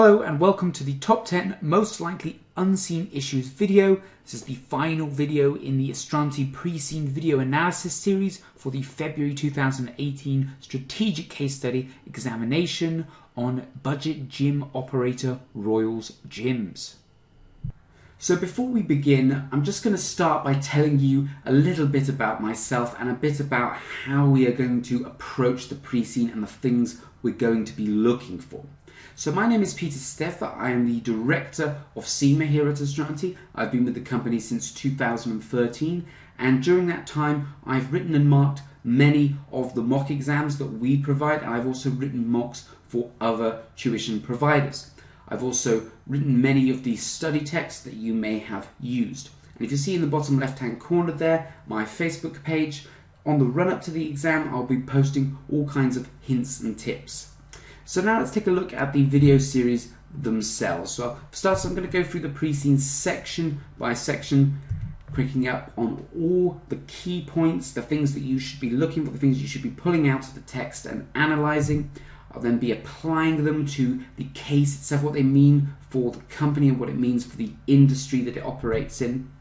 Hello and welcome to the top 10 most likely unseen issues video. This is the final video in the Astranti pre-seen video analysis series for the February 2018 Strategic Case Study examination on budget gym operator Royals Gyms. So before we begin, I'm just going to start by telling you a little bit about myself and a bit about how we are going to approach the pre-seen and the things we're going to be looking for. So my name is Peter Steffer. I am the Director of CIMA here at Astranti. I've been with the company since 2013, and during that time I've written and marked many of the mock exams that we provide, and I've also written mocks for other tuition providers. I've also written many of the study texts that you may have used. And if you see in the bottom left hand corner there, my Facebook page, on the run up to the exam I'll be posting all kinds of hints and tips. So now let's take a look at the video series themselves. So for starters, I'm going to go through the pre-seen section by section, picking up on all the key points, the things that you should be looking for, the things you should be pulling out of the text and analysing. I'll then be applying them to the case itself, what they mean for the company and what it means for the industry that it operates in.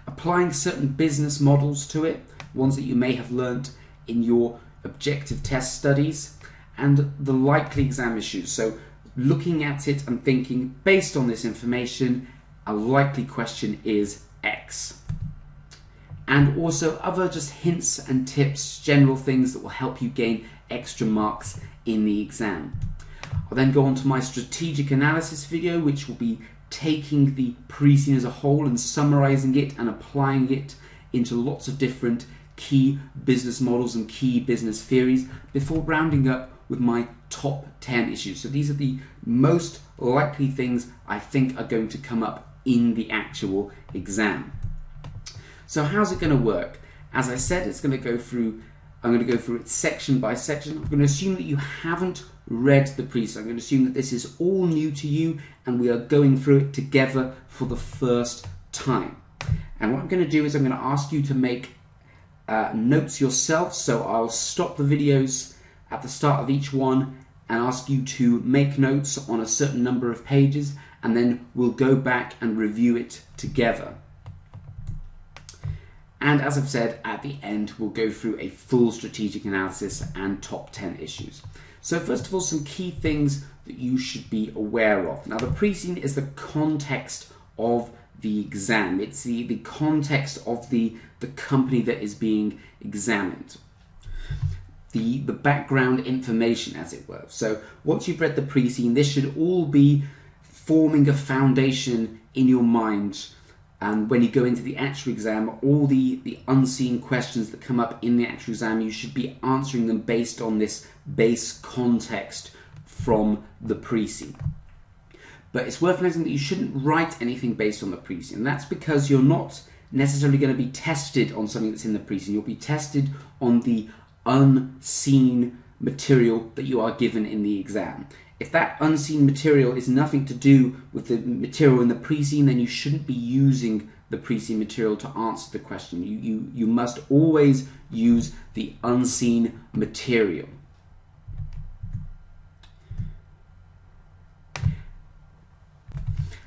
Applying certain business models to it, ones that you may have learnt in your objective test studies, and the likely exam issues. So looking at it and thinking, based on this information, a likely question is X. And also other just hints and tips, general things that will help you gain extra marks in the exam. I'll then go on to my strategic analysis video, which will be taking the pre-seen as a whole and summarizing it and applying it into lots of different key business models and key business theories before rounding up with my top 10 issues. So these are the most likely things I think are going to come up in the actual exam. So how's it going to work? As I said, I'm going to go through it section by section. I'm going to assume that you haven't read the pre-seen. I'm going to assume that this is all new to you and we are going through it together for the first time. And what I'm going to do is I'm going to ask you to make notes yourself. So I'll stop the videos at the start of each one and ask you to make notes on a certain number of pages, and then we'll go back and review it together. And as I've said, at the end we'll go through a full strategic analysis and top 10 issues. So first of all, some key things that you should be aware of. Now the pre-seen is the context of the exam. It's the context of the company that is being examined. The background information, as it were. So once you've read the pre-seen, this should all be forming a foundation in your mind, and when you go into the actual exam, all the unseen questions that come up in the actual exam, you should be answering them based on this base context from the pre-seen. But it's worth noting that you shouldn't write anything based on the pre-seen. And that's because you're not necessarily going to be tested on something that's in the pre-seen. You'll be tested on the unseen material that you are given in the exam. If that unseen material is nothing to do with the material in the pre-seen, then you shouldn't be using the pre-seen material to answer the question. You must always use the unseen material.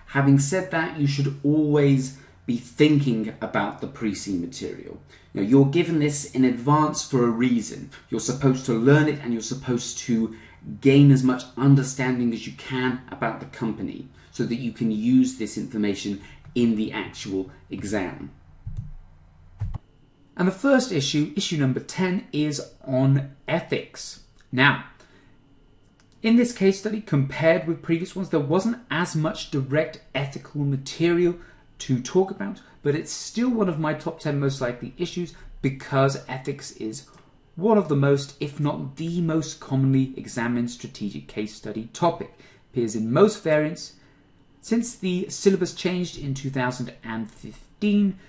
Having said that, you should always be thinking about the pre-seen material. Now, you're given this in advance for a reason. You're supposed to learn it and you're supposed to gain as much understanding as you can about the company so that you can use this information in the actual exam. And the first issue, issue number 10, is on ethics. Now, in this case study, compared with previous ones, there wasn't as much direct ethical material to talk about, but it's still one of my top 10 most likely issues because ethics is one of the most, if not the most commonly examined strategic case study topic. It appears in most variants. Since the syllabus changed in 2015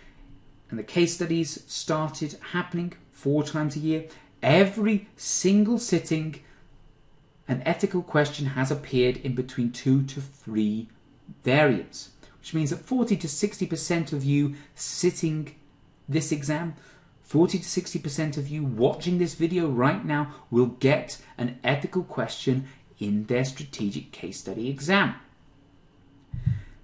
and the case studies started happening 4 times a year, every single sitting an ethical question has appeared in between 2 to 3 variants, which means that 40 to 60% of you sitting this exam, 40 to 60% of you watching this video right now will get an ethical question in their strategic case study exam.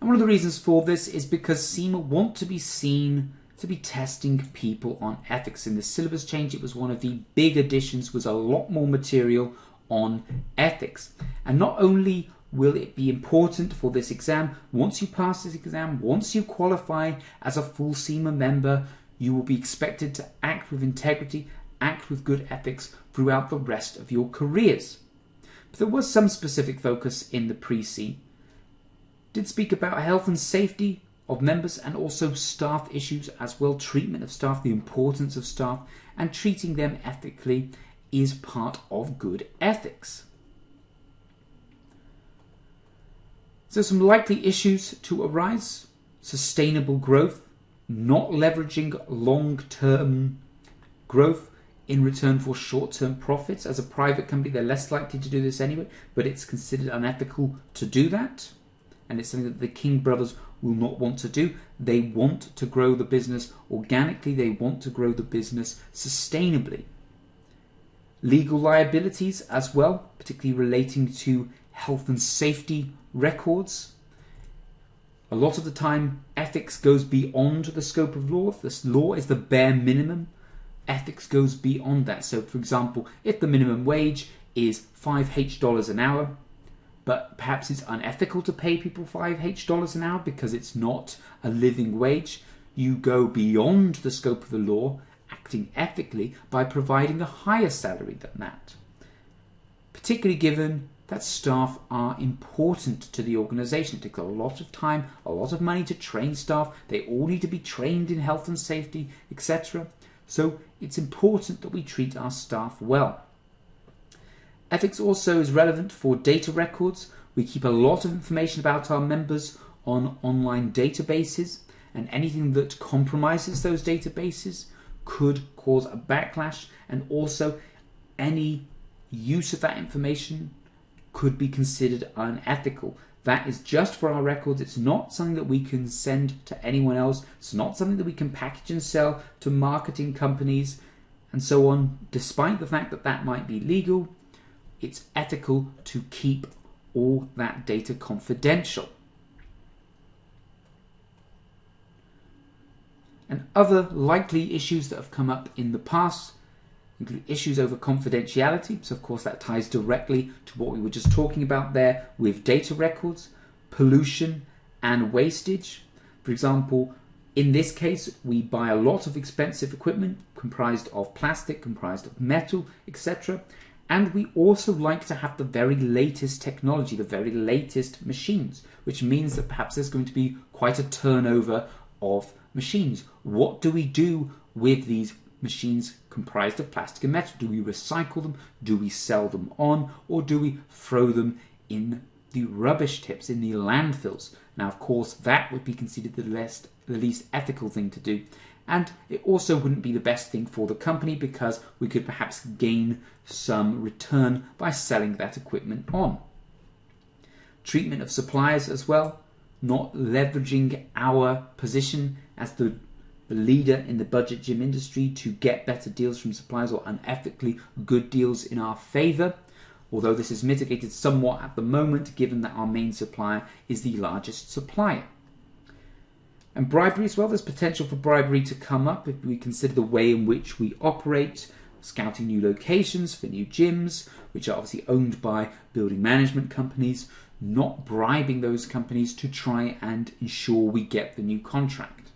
And one of the reasons for this is because CIMA want to be seen to be testing people on ethics. In the syllabus change, it was one of the big additions, was a lot more material on ethics. And not only will it be important for this exam, once you pass this exam, once you qualify as a full CIMA member, you will be expected to act with integrity, act with good ethics throughout the rest of your careers. But there was some specific focus in the pre-C. Did speak about health and safety of members and also staff issues as well, treatment of staff, the importance of staff, and treating them ethically is part of good ethics. So some likely issues to arise: sustainable growth, not leveraging long-term growth in return for short-term profits. As a private company, they're less likely to do this anyway, but it's considered unethical to do that. And it's something that the King brothers will not want to do. They want to grow the business organically. They want to grow the business sustainably. Legal liabilities as well, particularly relating to health and safety records. A lot of the time, ethics goes beyond the scope of law. This law is the bare minimum. Ethics goes beyond that. So, for example, if the minimum wage is $5 an hour, but perhaps it's unethical to pay people $5 an hour because it's not a living wage, you go beyond the scope of the law, acting ethically by providing a higher salary than that. Particularly given that staff are important to the organisation. It takes a lot of time, a lot of money to train staff. They all need to be trained in health and safety, etc. So it's important that we treat our staff well. Ethics also is relevant for data records. We keep a lot of information about our members on online databases, and anything that compromises those databases could cause a backlash, and also any use of that information could be considered unethical. That is just for our records. It's not something that we can send to anyone else. It's not something that we can package and sell to marketing companies and so on. Despite the fact that that might be legal, it's ethical to keep all that data confidential. And other likely issues that have come up in the past include issues over confidentiality. So of course that ties directly to what we were just talking about there with data records, pollution and wastage. For example, in this case, we buy a lot of expensive equipment comprised of plastic, comprised of metal, etc. And we also like to have the very latest technology, the very latest machines, which means that perhaps there's going to be quite a turnover of machines. What do we do with these machines comprised of plastic and metal? Do we recycle them? Do we sell them on? Or do we throw them in the rubbish tips, in the landfills? Now, of course, that would be considered the least ethical thing to do. And it also wouldn't be the best thing for the company because we could perhaps gain some return by selling that equipment on. Treatment of suppliers as well, not leveraging our position as the leader in the budget gym industry to get better deals from suppliers or unethically good deals in our favour, although this is mitigated somewhat at the moment given that our main supplier is the largest supplier. And bribery as well, there's potential for bribery to come up if we consider the way in which we operate, scouting new locations for new gyms, which are obviously owned by building management companies, not bribing those companies to try and ensure we get the new contract.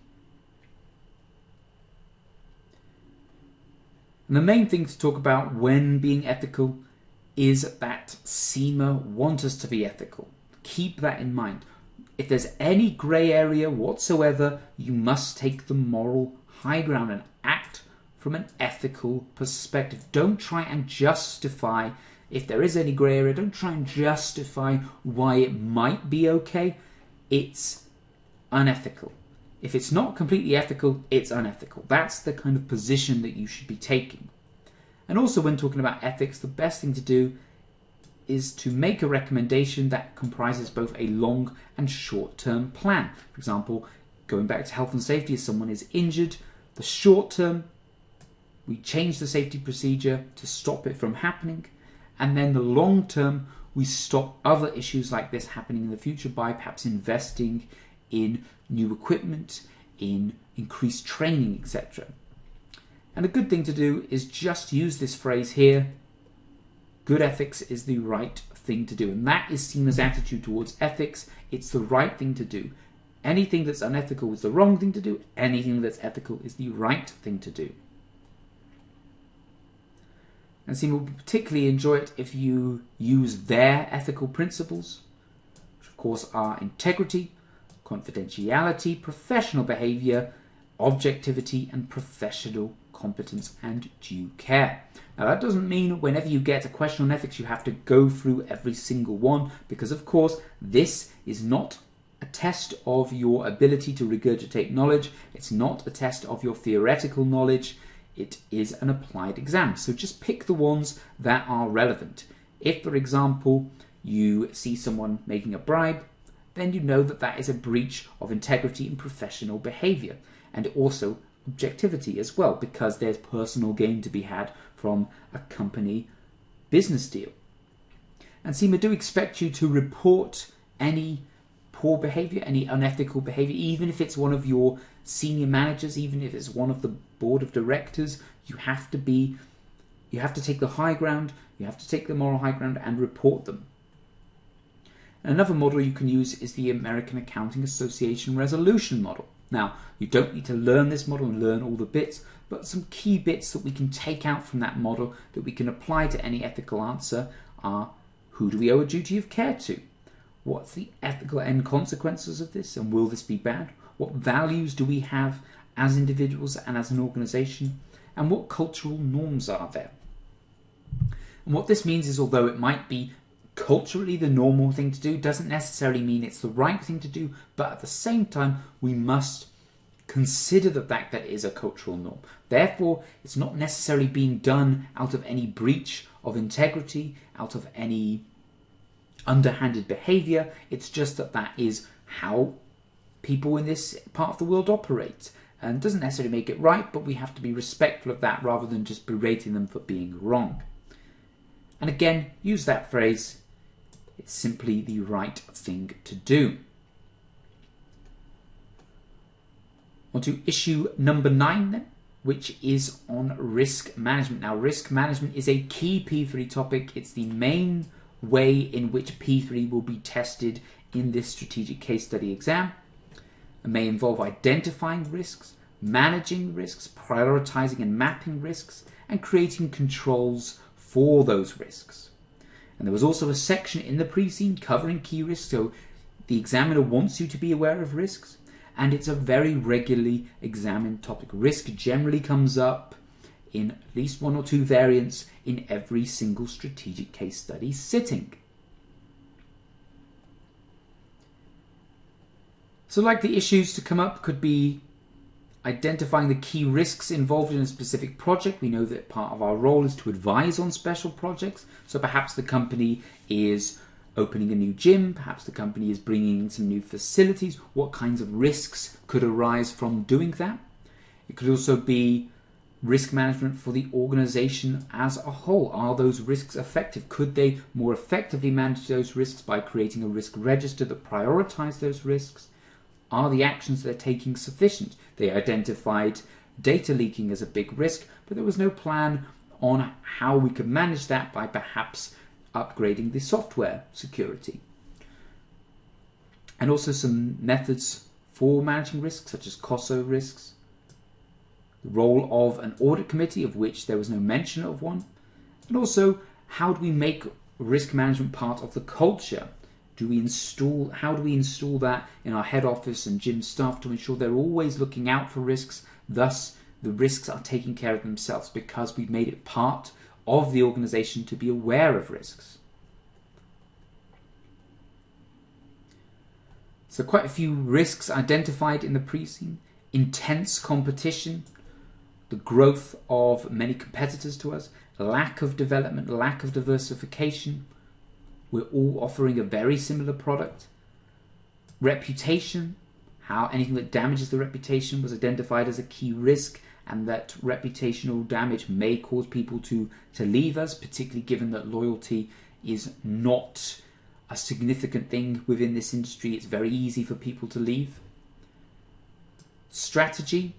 And the main thing to talk about when being ethical is that CIMA want us to be ethical. Keep that in mind. If there's any grey area whatsoever, you must take the moral high ground and act from an ethical perspective. Don't try and justify, if there is any grey area, don't try and justify why it might be okay. It's unethical. If it's not completely ethical, it's unethical. That's the kind of position that you should be taking. And also when talking about ethics, the best thing to do is to make a recommendation that comprises both a long and short-term plan. For example, going back to health and safety, if someone is injured, the short term, we change the safety procedure to stop it from happening, and then the long term, we stop other issues like this happening in the future by perhaps investing in new equipment, in increased training, etc. And a good thing to do is just use this phrase here: good ethics is the right thing to do. And that is CIMA's attitude towards ethics. It's the right thing to do. Anything that's unethical is the wrong thing to do. Anything that's ethical is the right thing to do. And CIMA will particularly enjoy it if you use their ethical principles, which of course are integrity, confidentiality, professional behaviour, objectivity, and professional competence and due care. Now that doesn't mean whenever you get a question on ethics you have to go through every single one, because of course this is not a test of your ability to regurgitate knowledge. It's not a test of your theoretical knowledge. It is an applied exam. So just pick the ones that are relevant. If, for example, you see someone making a bribe, then you know that that is a breach of integrity and professional behaviour, and also objectivity as well, because there's personal gain to be had from a company business deal. And CIMA do expect you to report any poor behaviour, any unethical behaviour, even if it's one of your senior managers, even if it's one of the board of directors. You have to take the high ground, you have to take the moral high ground and report them. Another model you can use is the American Accounting Association resolution model. Now, you don't need to learn this model and learn all the bits, but some key bits that we can take out from that model that we can apply to any ethical answer are: who do we owe a duty of care to? What's the ethical end consequences of this, and will this be bad? What values do we have as individuals and as an organisation? And what cultural norms are there? And what this means is, although it might be culturally the normal thing to do, doesn't necessarily mean it's the right thing to do, but at the same time we must consider the fact that it is a cultural norm. Therefore, it's not necessarily being done out of any breach of integrity, out of any underhanded behaviour. It's just that that is how people in this part of the world operate, and doesn't necessarily make it right, but we have to be respectful of that rather than just berating them for being wrong. And again, use that phrase: it's simply the right thing to do. On to issue number 9 then, which is on risk management. Now, risk management is a key P3 topic. It's the main way in which P3 will be tested in this strategic case study exam. It may involve identifying risks, managing risks, prioritizing and mapping risks, and creating controls for those risks. And there was also a section in the pre-scene covering key risks, so the examiner wants you to be aware of risks, and it's a very regularly examined topic. Risk generally comes up in at least 1 or 2 variants in every single strategic case study sitting. So like the issues to come up could be identifying the key risks involved in a specific project. We know that part of our role is to advise on special projects. So perhaps the company is opening a new gym, perhaps the company is bringing in some new facilities. What kinds of risks could arise from doing that? It could also be risk management for the organization as a whole. Are those risks effective? Could they more effectively manage those risks by creating a risk register that prioritizes those risks? Are the actions they're taking sufficient? They identified data leaking as a big risk, but there was no plan on how we could manage that by perhaps upgrading the software security. And also some methods for managing risks, such as COSO risks, the role of an audit committee, of which there was no mention of one, and also how do we make risk management part of the culture? How do we install that in our head office and gym staff to ensure they're always looking out for risks, thus the risks are taking care of themselves because we've made it part of the organization to be aware of risks. So quite a few risks identified in the pre-scene. Intense competition, the growth of many competitors to us, lack of development, lack of diversification. We're all offering a very similar product. Reputation, how anything that damages the reputation was identified as a key risk, and that reputational damage may cause people to leave us, particularly given that loyalty is not a significant thing within this industry. It's very easy for people to leave. Strategy,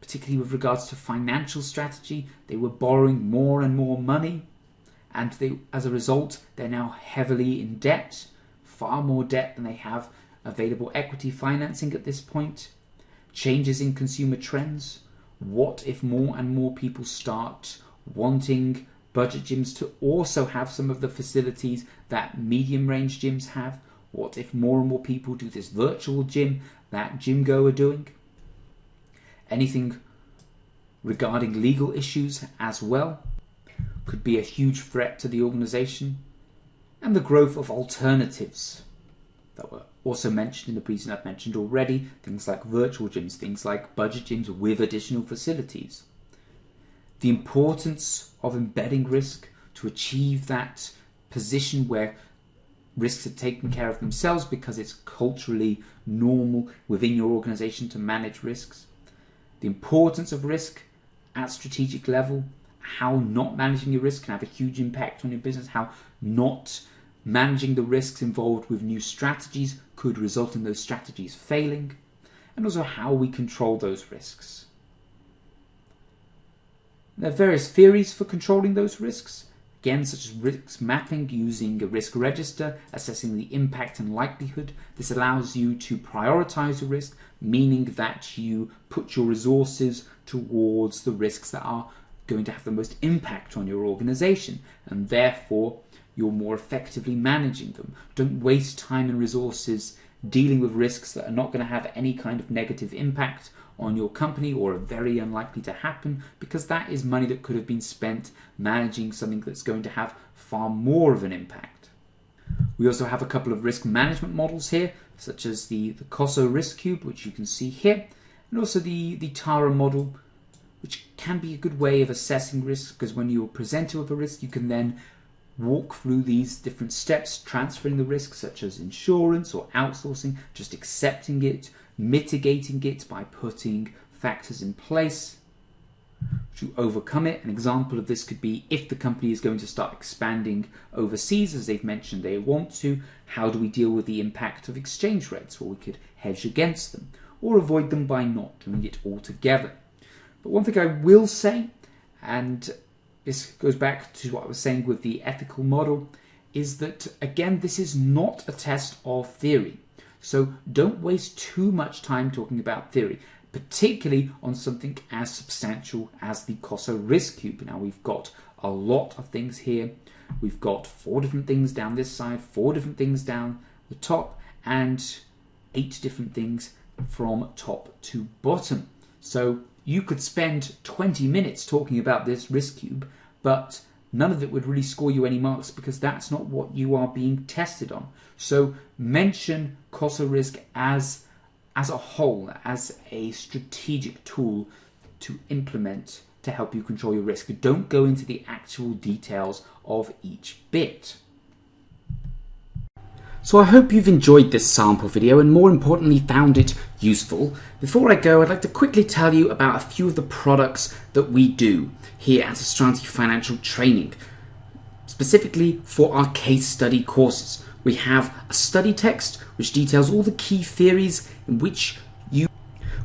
particularly with regards to financial strategy, they were borrowing more and more money, and as a result, they're now heavily in debt, far more debt than they have available equity financing at this point. Changes in consumer trends. What if more and more people start wanting budget gyms to also have some of the facilities that medium range gyms have? What if more and more people do this virtual gym that GymGo are doing? Anything regarding legal issues as well could be a huge threat to the organization. And the growth of alternatives that were also mentioned in the presentation I've mentioned already, things like virtual gyms, things like budget gyms with additional facilities. The importance of embedding risk to achieve that position where risks are taken care of themselves because it's culturally normal within your organization to manage risks. The importance of risk at strategic level, how not managing your risk can have a huge impact on your business, how not managing the risks involved with new strategies could result in those strategies failing, and also how we control those risks. There are various theories for controlling those risks, again, such as risk mapping using a risk register, assessing the impact and likelihood. This allows you to prioritize your risk, meaning that you put your resources towards the risks that are going to have the most impact on your organization, and therefore you're more effectively managing them. Don't waste time and resources dealing with risks that are not going to have any kind of negative impact on your company or are very unlikely to happen, because that is money that could have been spent managing something that's going to have far more of an impact. We also have a couple of risk management models here, such as the COSO risk cube, which you can see here, and also the TARA model, which can be a good way of assessing risk, because when you're presented with a risk, you can then walk through these different steps, transferring the risk, such as insurance or outsourcing, just accepting it, mitigating it by putting factors in place to overcome it. An example of this could be if the company is going to start expanding overseas, as they've mentioned they want to, how do we deal with the impact of exchange rates? Well, we could hedge against them or avoid them by not doing it altogether. But one thing I will say, and this goes back to what I was saying with the ethical model, is that, again, this is not a test of theory. So don't waste too much time talking about theory, particularly on something as substantial as the COSO risk cube. Now, we've got a lot of things here. We've got 4 different things down this side, 4 different things down the top, and 8 different things from top to bottom. So you could spend 20 minutes talking about this risk cube, but none of it would really score you any marks because that's not what you are being tested on. So mention COSO risk as a whole, as a strategic tool to implement to help you control your risk. Don't go into the actual details of each bit. So I hope you've enjoyed this sample video and more importantly found it useful. Before I go, I'd like to quickly tell you about a few of the products that we do here at Astranti Financial Training, specifically for our case study courses. We have a study text which details all the key theories in which you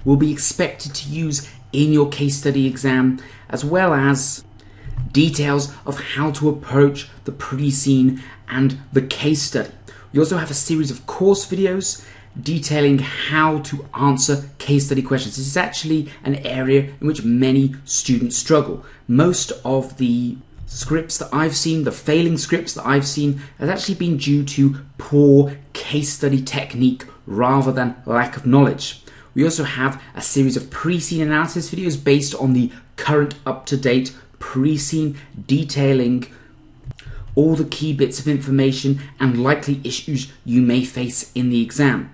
will be expected to use in your case study exam, as well as details of how to approach the pre-scene and the case study. We also have a series of course videos detailing how to answer case study questions. This is actually an area in which many students struggle. Most of the scripts that I've seen, the failing scripts that I've seen, has actually been due to poor case study technique rather than lack of knowledge. We also have a series of pre-scene analysis videos based on the current up-to-date pre-scene, detailing all the key bits of information and likely issues you may face in the exam.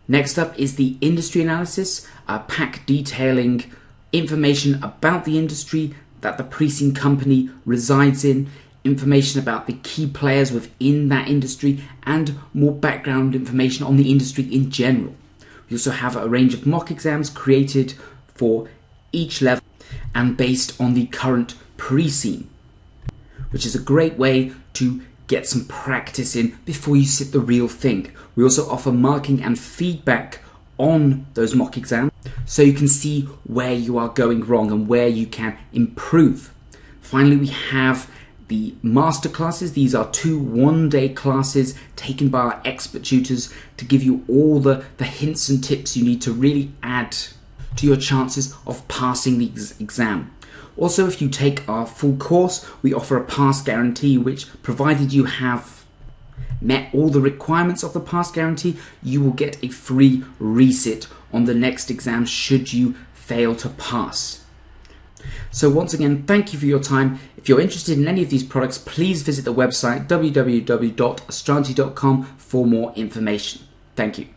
Next up is the industry analysis, a Pact detailing information about the industry that the pre-scene company resides in, information about the key players within that industry, and more background information on the industry in general. We also have a range of mock exams created for each level and based on the current pre-scene, which is a great way to get some practice in before you sit the real thing. We also offer marking and feedback on those mock exams so you can see where you are going wrong and where you can improve. Finally, we have the master classes. These are 2 one-day classes taken by our expert tutors to give you all the hints and tips you need to really add to your chances of passing the exam. Also, if you take our full course, we offer a pass guarantee, which, provided you have met all the requirements of the pass guarantee, you will get a free resit on the next exam should you fail to pass. So once again, thank you for your time. If you're interested in any of these products, please visit the website www.astranti.com for more information. Thank you.